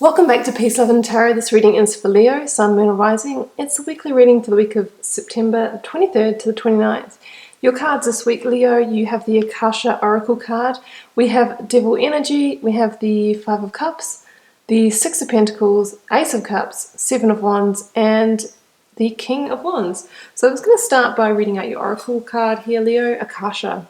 Welcome back to Peace, Love and Tarot. This reading is for Leo, Sun, Moon or Rising. It's a weekly reading for the week of September 23rd to the 29th. Your cards this week, Leo, you have the Akasha Oracle card. We have Devil Energy, we have the Five of Cups, the Six of Pentacles, Ace of Cups, Seven of Wands, and the King of Wands. So I was going to start by reading out your Oracle card here, Leo. Akasha.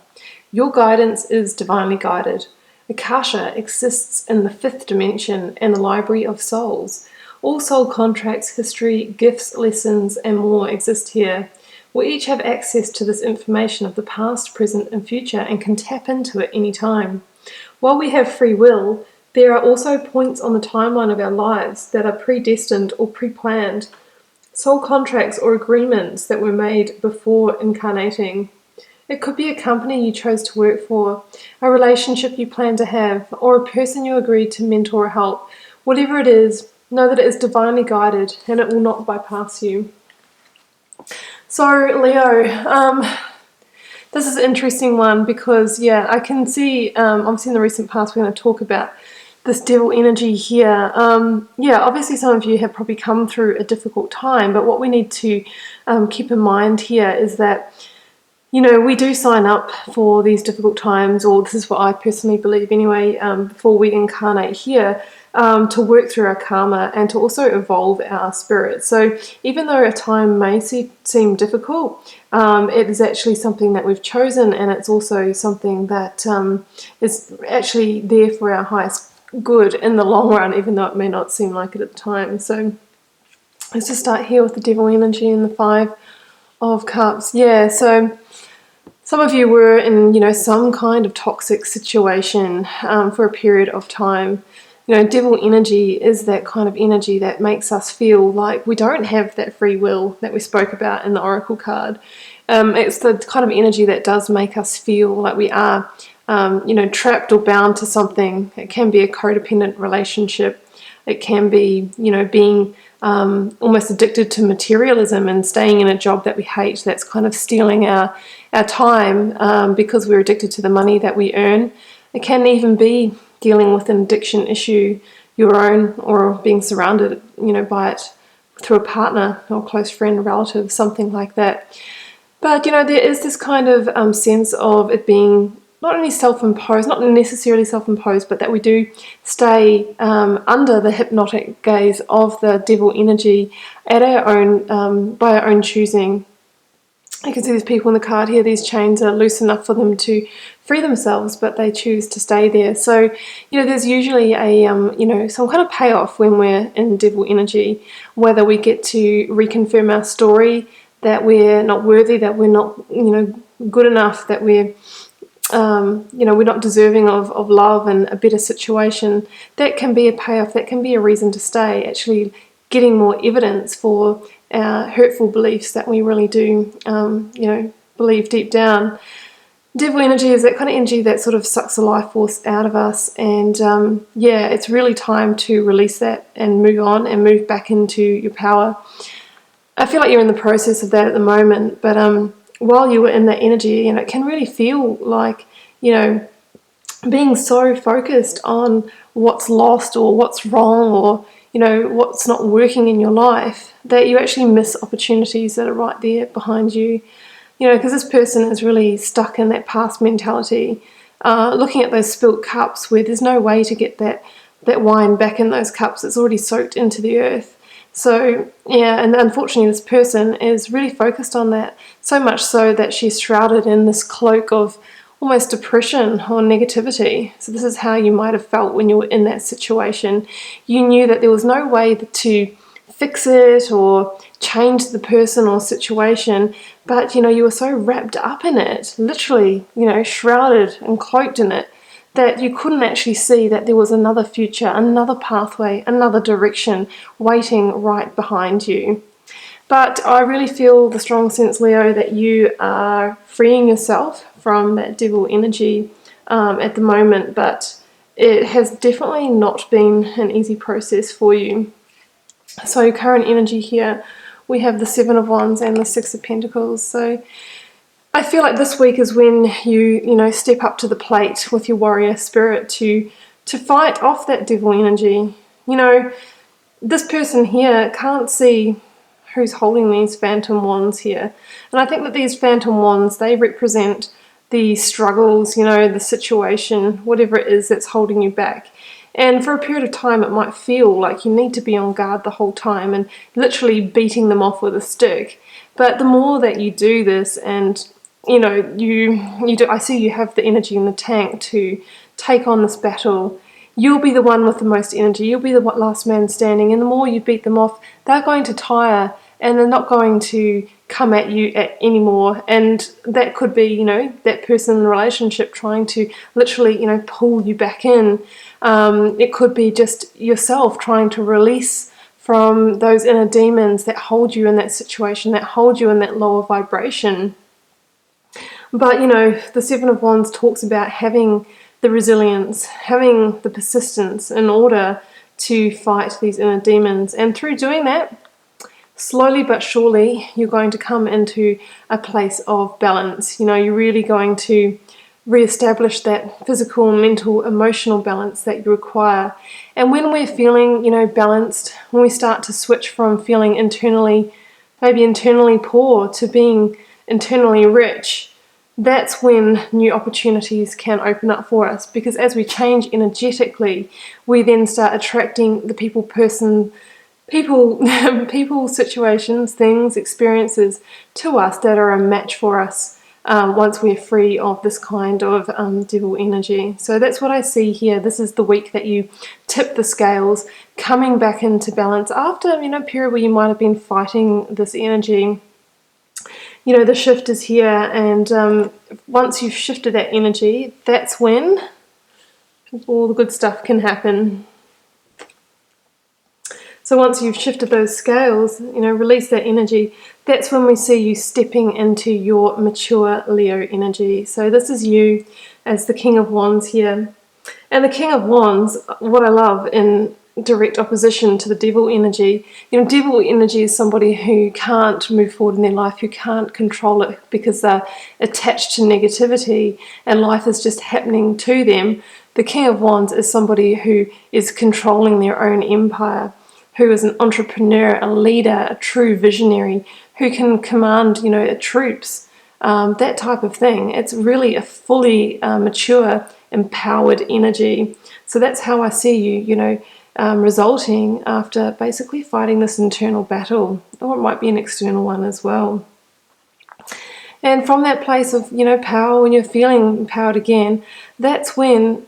Your guidance is divinely guided. Akasha exists in the fifth dimension and the library of souls. All soul contracts, history, gifts, lessons, and more exist here. We each have access to this information of the past, present, and future and can tap into it any time. While we have free will, there are also points on the timeline of our lives that are predestined or pre-planned. Soul contracts or agreements that were made before incarnating. It could be a company you chose to work for, a relationship you plan to have, or a person you agreed to mentor or help. Whatever it is, know that it is divinely guided and it will not bypass you. So, Leo, this is an interesting one because, I can see, obviously in the recent past, we're going to talk about this devil energy here. Obviously some of you have probably come through a difficult time, but what we need to keep in mind here is that we do sign up for these difficult times, or this is what I personally believe anyway, before we incarnate here, to work through our karma and to also evolve our spirit. So even though a time may seem difficult, it is actually something that we've chosen, and it's also something that is actually there for our highest good in the long run, even though it may not seem like it at the time. So let's just start here with the devil energy and the Five of Cups. So some of you were in, some kind of toxic situation for a period of time. Devil energy is that kind of energy that makes us feel like we don't have that free will that we spoke about in the Oracle card. It's the kind of energy that does make us feel like we are, trapped or bound to something. It can be a codependent relationship. It can be, being almost addicted to materialism and staying in a job that we hate, that's kind of stealing our time because we're addicted to the money that we earn. It can even be dealing with an addiction issue, your own, or being surrounded, by it through a partner or close friend, relative, something like that. But, there is this kind of sense of it being not only self-imposed, not necessarily self-imposed, but that we do stay under the hypnotic gaze of the devil energy at our own, by our own choosing. You can see these people in the card here, these chains are loose enough for them to free themselves, but they choose to stay there. So, there's usually a, some kind of payoff when we're in devil energy, whether we get to reconfirm our story, that we're not worthy, that we're not, good enough, that we're, we're not deserving of love and a better situation. That can be a payoff, that can be a reason to stay, actually getting more evidence for our hurtful beliefs that we really do, believe deep down. Devil energy is that kind of energy that sort of sucks the life force out of us, and it's really time to release that and move on and move back into your power. I feel like you're in the process of that at the moment, but while you were in that energy, it can really feel like, being so focused on what's lost or what's wrong or, what's not working in your life, that you actually miss opportunities that are right there behind you. Because this person is really stuck in that past mentality, looking at those spilt cups where there's no way to get that wine back in those cups. It's already soaked into the earth. So, and unfortunately this person is really focused on that, so much so that she's shrouded in this cloak of almost depression or negativity. So this is how you might have felt when you were in that situation. You knew that there was no way to fix it or change the person or situation, but you were so wrapped up in it, literally, shrouded and cloaked in it, that you couldn't actually see that there was another future, another pathway, another direction waiting right behind you. But I really feel the strong sense, Leo, that you are freeing yourself from that devil energy at the moment, but it has definitely not been an easy process for you. So current energy here, we have the Seven of Wands and the Six of Pentacles. So I feel like this week is when you step up to the plate with your warrior spirit to fight off that devil energy, You know, this person here can't see who's holding these phantom wands here. And I think that these phantom wands, they represent the struggles, the situation, whatever it is that's holding you back. And for a period of time, it might feel like you need to be on guard the whole time and literally beating them off with a stick. But the more that you do this, and you do, I see you have the energy in the tank to take on this battle. You'll be the one with the most energy. You'll be the last man standing. And the more you beat them off, they're going to tire and they're not going to come at you anymore. And that could be, that person in the relationship trying to literally, pull you back in. It could be just yourself trying to release from those inner demons that hold you in that situation, that hold you in that lower vibration. But, the Seven of Wands talks about having the resilience, having the persistence in order to fight these inner demons. And through doing that, slowly but surely, you're going to come into a place of balance. You're really going to reestablish that physical, mental, emotional balance that you require. And when we're feeling, balanced, when we start to switch from feeling maybe internally poor to being internally rich, that's when new opportunities can open up for us. Because as we change energetically, we then start attracting the people, situations, things, experiences to us that are a match for us once we're free of this kind of devil energy. So that's what I see here. This is the week that you tip the scales, coming back into balance after a period where you might have been fighting this energy. The shift is here, and once you've shifted that energy, that's when all the good stuff can happen. So once you've shifted those scales, release that energy, that's when we see you stepping into your mature Leo energy. So this is you as the King of Wands here. And the King of Wands, what I love in direct opposition to the devil energy, devil energy is somebody who can't move forward in their life, who can't control it because they're attached to negativity and life is just happening to them. The King of Wands is somebody who is controlling their own empire, who is an entrepreneur, a leader, a true visionary, who can command, troops, that type of thing. It's really a fully mature, empowered energy. So that's how I see you, resulting after basically fighting this internal battle, or it might be an external one as well. And from that place of, power, when you're feeling empowered again, that's when,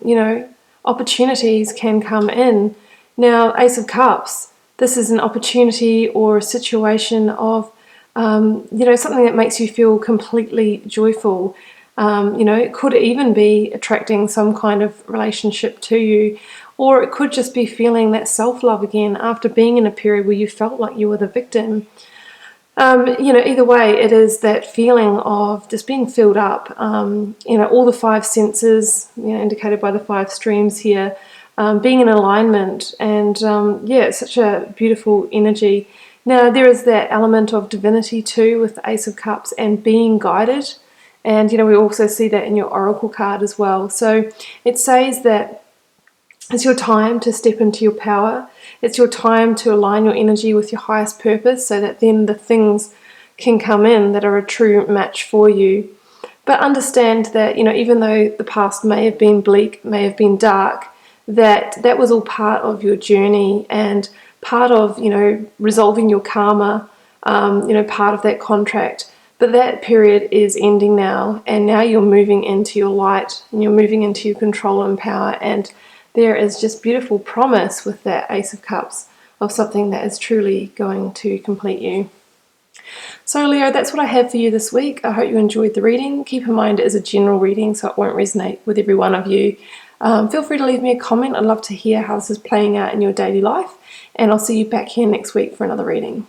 opportunities can come in. Now, Ace of Cups, this is an opportunity or a situation of, something that makes you feel completely joyful. It could even be attracting some kind of relationship to you, or it could just be feeling that self-love again after being in a period where you felt like you were the victim. Either way, it is that feeling of just being filled up, all the five senses, indicated by the five streams here, being in alignment, and it's such a beautiful energy. Now, there is that element of divinity too with the Ace of Cups and being guided, and we also see that in your Oracle card as well. So it says that it's your time to step into your power. It's your time to align your energy with your highest purpose so that then the things can come in that are a true match for you. But understand that, even though the past may have been bleak, may have been dark, that was all part of your journey and part of, resolving your karma, part of that contract. But that period is ending now, and now you're moving into your light and you're moving into your control and power, and there is just beautiful promise with that Ace of Cups of something that is truly going to complete you. So Leo, that's what I have for you this week. I hope you enjoyed the reading. Keep in mind it is a general reading, so it won't resonate with every one of you. Feel free to leave me a comment. I'd love to hear how this is playing out in your daily life, and I'll see you back here next week for another reading.